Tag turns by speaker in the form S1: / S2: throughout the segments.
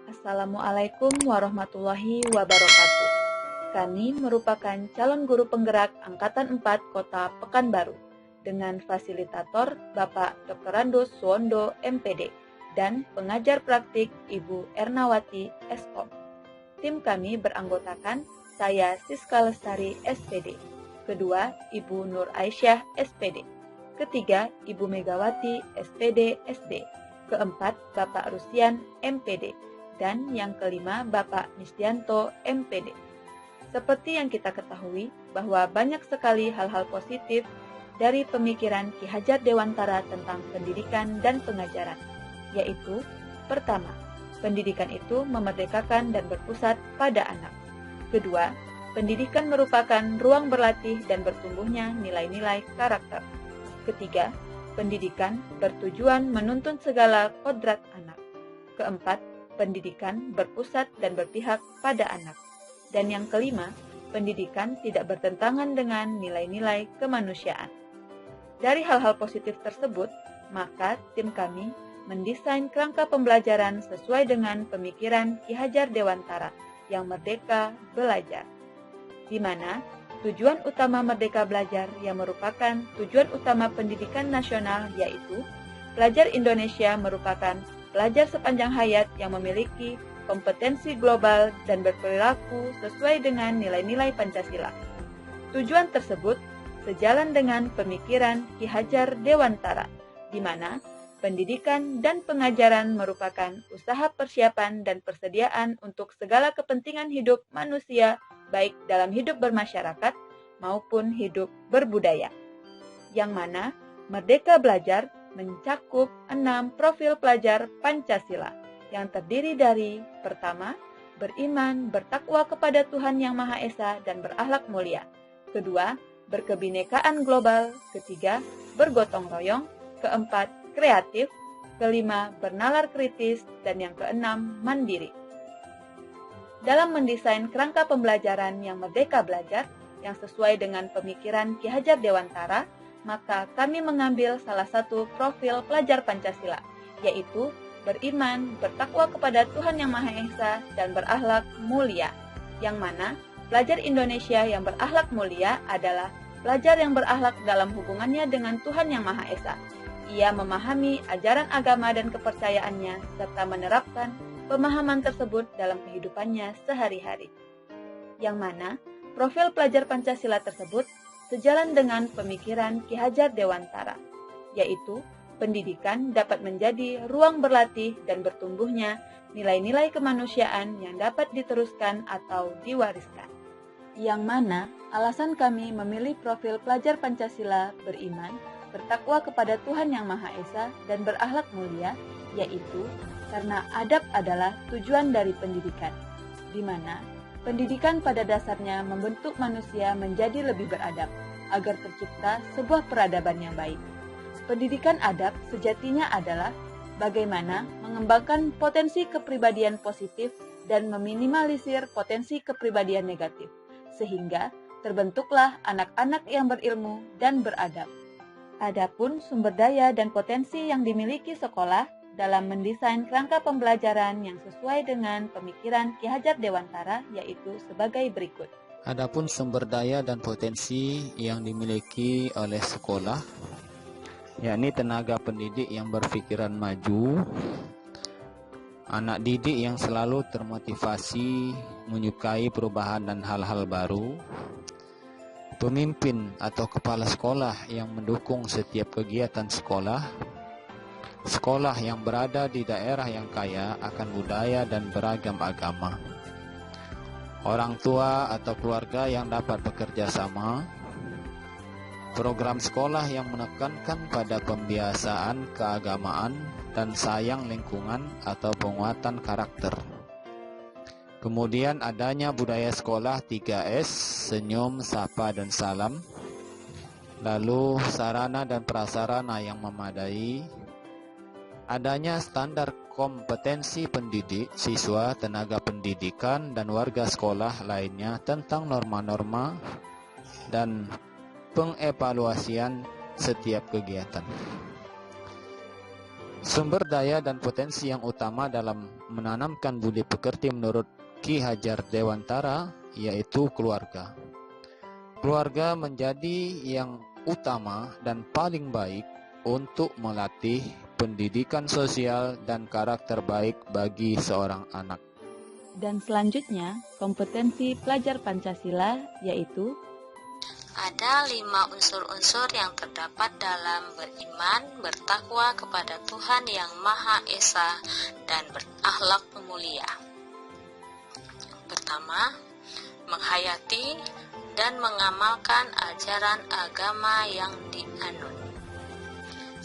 S1: Assalamualaikum warahmatullahi wabarakatuh. Kami merupakan calon guru penggerak Angkatan 4 Kota Pekanbaru dengan fasilitator Bapak Dr. Randus Suwondo MPD dan pengajar praktik Ibu Ernawati SO. Tim kami beranggotakan saya Siska Lestari SPD, kedua Ibu Nur Aisyah SPD, ketiga Ibu Megawati SPD SD, keempat Bapak Rusian MPD, dan yang kelima Bapak Misdianto MPD. Seperti yang kita ketahui bahwa banyak sekali hal-hal positif dari pemikiran Ki Hajar Dewantara tentang pendidikan dan pengajaran, yaitu pertama, pendidikan itu memerdekakan dan berpusat pada anak. Kedua, pendidikan merupakan ruang berlatih dan bertumbuhnya nilai-nilai karakter. Ketiga, pendidikan bertujuan menuntun segala kodrat anak. Keempat, pendidikan berpusat dan berpihak pada anak. Dan yang kelima, pendidikan tidak bertentangan dengan nilai-nilai kemanusiaan. Dari hal-hal positif tersebut, maka tim kami mendesain kerangka pembelajaran sesuai dengan pemikiran Ki Hajar Dewantara yang merdeka belajar, di mana tujuan utama Merdeka Belajar yang merupakan tujuan utama pendidikan nasional yaitu pelajar Indonesia merupakan pelajar sepanjang hayat yang memiliki kompetensi global dan berperilaku sesuai dengan nilai-nilai Pancasila. Tujuan tersebut sejalan dengan pemikiran Ki Hajar Dewantara, di mana pendidikan dan pengajaran merupakan usaha persiapan dan persediaan untuk segala kepentingan hidup manusia, baik dalam hidup bermasyarakat maupun hidup berbudaya. Yang mana Merdeka Belajar mencakup 6 profil pelajar Pancasila yang terdiri dari pertama, beriman, bertakwa kepada Tuhan Yang Maha Esa dan berakhlak mulia. Kedua, berkebinekaan global. Ketiga, bergotong royong. Keempat, kreatif. Kelima, bernalar kritis. Dan yang keenam, mandiri. Dalam mendesain kerangka pembelajaran yang merdeka belajar, yang sesuai dengan pemikiran Ki Hajar Dewantara, maka kami mengambil salah satu profil pelajar Pancasila, yaitu beriman, bertakwa kepada Tuhan Yang Maha Esa, dan berakhlak mulia. Yang mana pelajar Indonesia yang berakhlak mulia adalah pelajar yang berakhlak dalam hubungannya dengan Tuhan Yang Maha Esa. Ia memahami ajaran agama dan kepercayaannya, serta menerapkan pemahaman tersebut dalam kehidupannya sehari-hari. Yang mana profil pelajar Pancasila tersebut sejalan dengan pemikiran Ki Hajar Dewantara, yaitu pendidikan dapat menjadi ruang berlatih dan bertumbuhnya nilai-nilai kemanusiaan yang dapat diteruskan atau diwariskan. Yang mana alasan kami memilih profil pelajar Pancasila beriman, bertakwa kepada Tuhan Yang Maha Esa, dan berakhlak mulia, yaitu karena adab adalah tujuan dari pendidikan, di mana pendidikan pada dasarnya membentuk manusia menjadi lebih beradab, agar tercipta sebuah peradaban yang baik. Pendidikan adab sejatinya adalah bagaimana mengembangkan potensi kepribadian positif dan meminimalisir potensi kepribadian negatif, sehingga terbentuklah anak-anak yang berilmu dan beradab. Adapun sumber daya dan potensi yang dimiliki sekolah dalam mendesain kerangka pembelajaran yang sesuai dengan pemikiran Ki Hajar Dewantara yaitu sebagai berikut.
S2: Adapun sumber daya dan potensi yang dimiliki oleh sekolah, yakni tenaga pendidik yang berpikiran maju, anak didik yang selalu termotivasi, menyukai perubahan dan hal-hal baru, pemimpin atau kepala sekolah yang mendukung setiap kegiatan sekolah, sekolah yang berada di daerah yang kaya akan budaya dan beragam agama, orang tua atau keluarga yang dapat bekerja sama, program sekolah yang menekankan pada pembiasaan keagamaan dan sayang lingkungan atau penguatan karakter. Kemudian adanya budaya sekolah 3S, senyum, sapa, dan salam. Lalu sarana dan prasarana yang memadai. Adanya standar kompetensi pendidik, siswa, tenaga pendidikan, dan warga sekolah lainnya tentang norma-norma dan pengevaluasian setiap kegiatan. Sumber daya dan potensi yang utama dalam menanamkan budi pekerti menurut Ki Hajar Dewantara, yaitu keluarga. Keluarga menjadi yang utama dan paling baik untuk melatih pendidikan sosial dan karakter baik bagi seorang anak.
S1: Dan selanjutnya, kompetensi pelajar Pancasila yaitu
S3: ada 5 unsur-unsur yang terdapat dalam beriman, bertakwa kepada Tuhan Yang Maha Esa, dan berakhlak mulia. Pertama, menghayati dan mengamalkan ajaran agama yang dianut.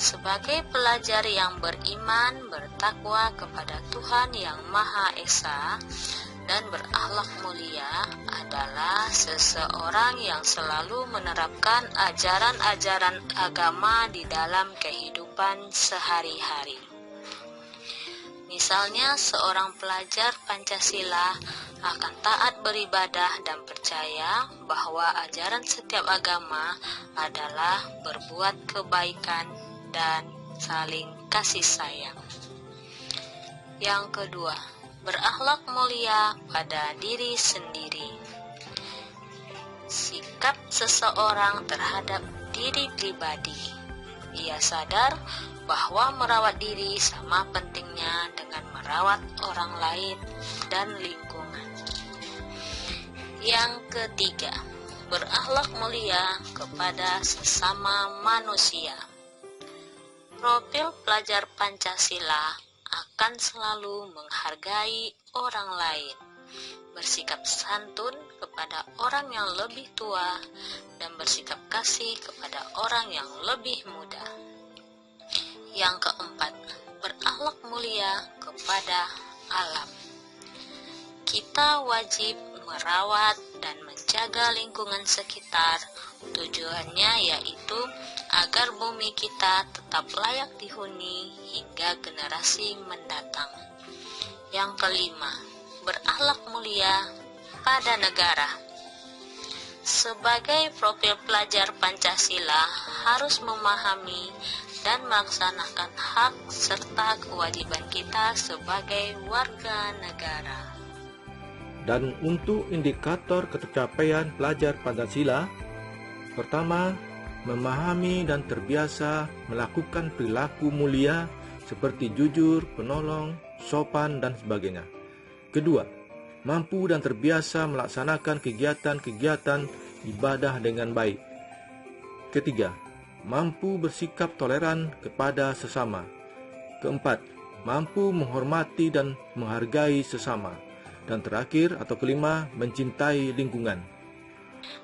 S3: Sebagai pelajar yang beriman, bertakwa kepada Tuhan Yang Maha Esa, dan berakhlak mulia adalah seseorang yang selalu menerapkan ajaran-ajaran agama di dalam kehidupan sehari-hari. Misalnya, seorang pelajar Pancasila akan taat beribadah dan percaya bahwa ajaran setiap agama adalah berbuat kebaikan dan saling kasih sayang. Yang kedua, berakhlak mulia pada diri sendiri. Sikap seseorang terhadap diri pribadi. Ia sadar bahwa merawat diri sama pentingnya dengan merawat orang lain dan lingkungan. Yang ketiga, berakhlak mulia kepada sesama manusia. Profil pelajar Pancasila akan selalu menghargai orang lain, bersikap santun kepada orang yang lebih tua, dan bersikap kasih kepada orang yang lebih muda. Yang keempat, berakhlak mulia kepada alam. Kita wajib merawat dan menjaga lingkungan sekitar. Tujuannya yaitu agar bumi kita tetap layak dihuni hingga generasi mendatang. Yang kelima, berakhlak mulia pada negara. Sebagai profil pelajar Pancasila harus memahami dan melaksanakan hak serta kewajiban kita sebagai warga negara.
S4: Dan untuk indikator tercapaian pelajar Pancasila, pertama, memahami dan terbiasa melakukan perilaku mulia seperti jujur, penolong, sopan, dan sebagainya. Kedua, mampu dan terbiasa melaksanakan kegiatan-kegiatan ibadah dengan baik. Ketiga, mampu bersikap toleran kepada sesama. Keempat, mampu menghormati dan menghargai sesama. Dan terakhir atau kelima, mencintai lingkungan.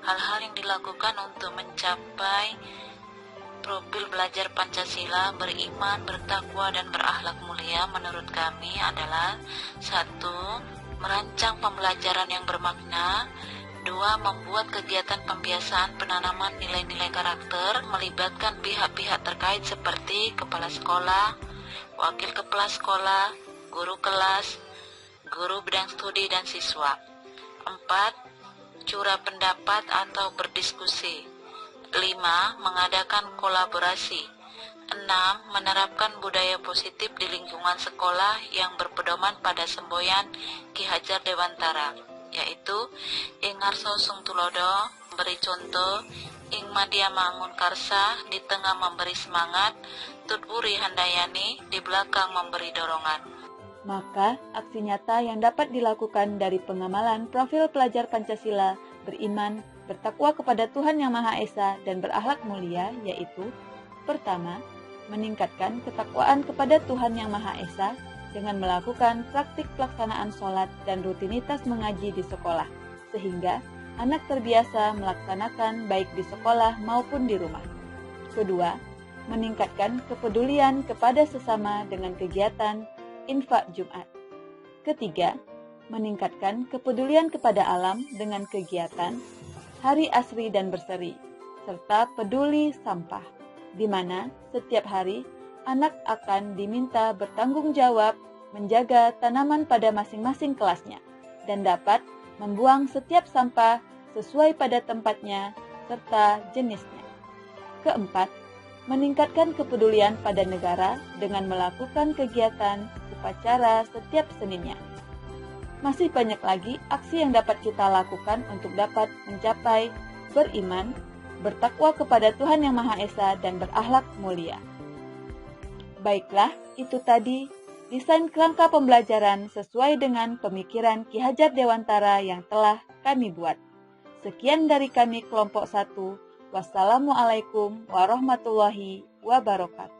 S3: Hal-hal yang dilakukan untuk mencapai profil belajar Pancasila, beriman, bertakwa, dan berakhlak mulia menurut kami adalah 1. Merancang pembelajaran yang bermakna. 2. Membuat kegiatan pembiasaan penanaman nilai-nilai karakter melibatkan pihak-pihak terkait seperti kepala sekolah, wakil kepala sekolah, guru kelas, guru bidang studi, dan siswa. 4. Curah pendapat atau berdiskusi. 5. Mengadakan kolaborasi. 6. Menerapkan budaya positif di lingkungan sekolah yang berpedoman pada semboyan Ki Hajar Dewantara, yaitu ing ngarsa sung tulodo, beri contoh, ing madya mangun karsa, di tengah memberi semangat, tutwuri handayani, di belakang memberi dorongan.
S1: Maka, aksi nyata yang dapat dilakukan dari pengamalan profil pelajar Pancasila, beriman, bertakwa kepada Tuhan Yang Maha Esa, dan berakhlak mulia, yaitu: pertama, meningkatkan ketakwaan kepada Tuhan Yang Maha Esa dengan melakukan praktik pelaksanaan sholat dan rutinitas mengaji di sekolah, sehingga anak terbiasa melaksanakan baik di sekolah maupun di rumah. Kedua, meningkatkan kepedulian kepada sesama dengan kegiatan infak Jumat. Ketiga, meningkatkan kepedulian kepada alam dengan kegiatan Hari Asri dan Berseri, serta peduli sampah, di mana setiap hari anak akan diminta bertanggung jawab menjaga tanaman pada masing-masing kelasnya dan dapat membuang setiap sampah sesuai pada tempatnya serta jenisnya. Keempat, meningkatkan kepedulian pada negara dengan melakukan kegiatan upacara setiap Seninnya. Masih banyak lagi aksi yang dapat kita lakukan untuk dapat mencapai beriman, bertakwa kepada Tuhan Yang Maha Esa, dan berakhlak mulia. Baiklah, itu tadi desain kerangka pembelajaran sesuai dengan pemikiran Ki Hajar Dewantara yang telah kami buat. Sekian dari kami kelompok 1. Wassalamualaikum warahmatullahi wabarakatuh.